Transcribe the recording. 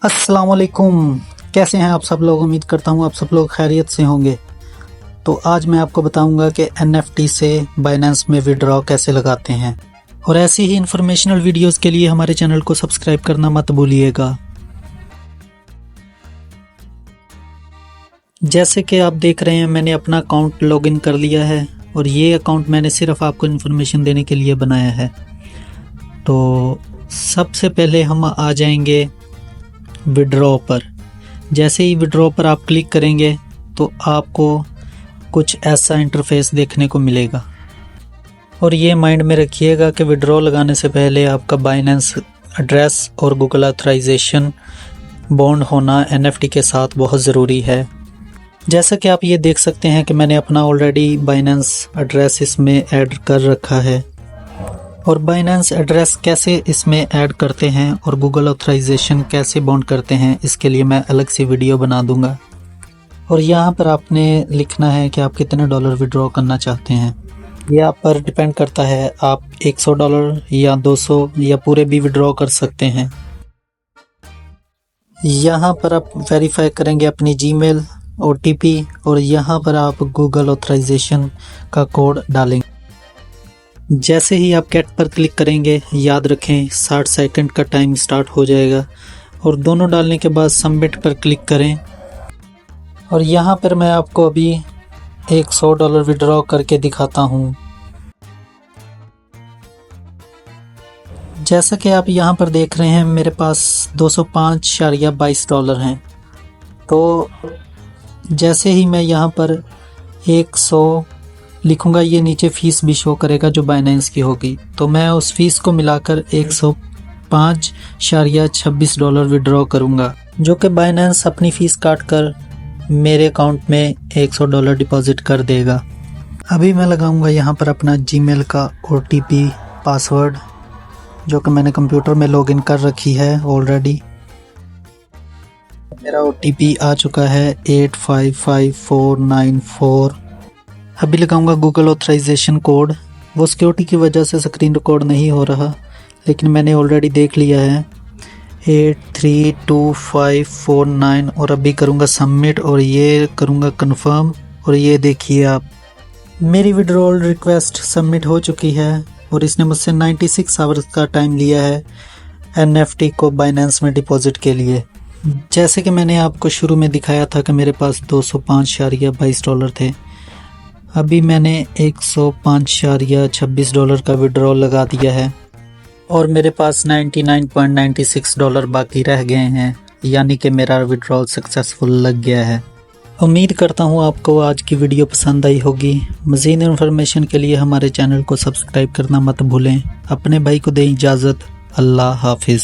अस्सलाम वालेकुम। कैसे हैं आप सब लोग। उम्मीद करता हूँ आप सब लोग खैरियत से होंगे। तो आज मैं आपको बताऊंगा कि NFT से बाइनेंस में विड्रॉ कैसे लगाते हैं, और ऐसी ही इंफॉर्मेशनल वीडियोस के लिए हमारे चैनल को सब्सक्राइब करना मत भूलिएगा। जैसे कि आप देख रहे हैं, मैंने अपना अकाउंट लॉगिन कर लिया है और ये अकाउंट मैंने सिर्फ आपको इन्फॉर्मेशन देने के लिए बनाया है। तो सबसे पहले हम आ जाएंगे विड्रॉ पर। जैसे ही विड्रॉ पर आप क्लिक करेंगे तो आपको कुछ ऐसा इंटरफेस देखने को मिलेगा, और ये माइंड में रखिएगा कि विड्रॉ लगाने से पहले आपका बाइनेंस एड्रेस और गूगल ऑथराइजेशन बॉन्ड होना NFT के साथ बहुत ज़रूरी है। जैसा कि आप ये देख सकते हैं कि मैंने अपना ऑलरेडी बाइनेंस एड्रेस इसमें ऐड कर रखा है, और बाइनेंस एड्रेस कैसे इसमें ऐड करते हैं और गूगल ऑथराइजेशन कैसे बॉन्ड करते हैं, इसके लिए मैं अलग सी वीडियो बना दूंगा। और यहाँ पर आपने लिखना है कि आप कितने डॉलर विड्रॉ करना चाहते हैं। ये आप पर डिपेंड करता है, आप $100 या 200 या पूरे भी विड्रॉ कर सकते हैं। यहाँ पर आप वेरीफाई करेंगे अपनी जीमेल, OTP, और यहाँ पर आप गूगल ऑथराइजेशन का कोड डालेंगे। जैसे ही आप गेट पर क्लिक करेंगे, याद रखें 60 सेकंड का टाइम स्टार्ट हो जाएगा, और दोनों डालने के बाद सबमिट पर क्लिक करें। और यहाँ पर मैं आपको अभी $100 विड्रॉ करके दिखाता हूँ। जैसा कि आप यहाँ पर देख रहे हैं, मेरे पास $205.22 हैं। तो जैसे ही मैं यहाँ पर 100 लिखूंगा, ये नीचे फ़ीस भी शो करेगा जो बाइनेंस की होगी। तो मैं उस फीस को मिलाकर $105.26 विड्रॉ करूंगा, जो कि बाइनेंस अपनी फ़ीस काट कर मेरे अकाउंट में $100 डिपॉजिट कर देगा। अभी मैं लगाऊंगा यहाँ पर अपना जीमेल का OTP पासवर्ड, जो कि मैंने कंप्यूटर में लॉगिन कर रखी है ऑलरेडी। मेरा OTP आ चुका है 855494। अभी लगाऊंगा गूगल ऑथराइजेशन कोड। वो सिक्योरिटी की वजह से स्क्रीन रिकॉर्ड नहीं हो रहा, लेकिन मैंने ऑलरेडी देख लिया है 832549। और अभी करूंगा सबमिट, और ये करूंगा कंफर्म। और ये देखिए आप, मेरी विड्रॉल रिक्वेस्ट सबमिट हो चुकी है, और इसने मुझसे 96 आवर्स का टाइम लिया है NFT को बाइनेंस में डिपॉजिट के लिए। जैसे कि मैंने आपको शुरू में दिखाया था कि मेरे पास $205.22 थे। अभी मैंने $105.26 का विड्रॉल लगा दिया है, और मेरे पास $99.96 बाकी रह गए हैं, यानी कि मेरा विड्रॉल सक्सेसफुल लग गया है। उम्मीद करता हूँ आपको आज की वीडियो पसंद आई होगी। मज़ीद इन्फॉर्मेशन के लिए हमारे चैनल को सब्सक्राइब करना मत भूलें। अपने भाई को दें इजाज़त। अल्लाह हाफिज़।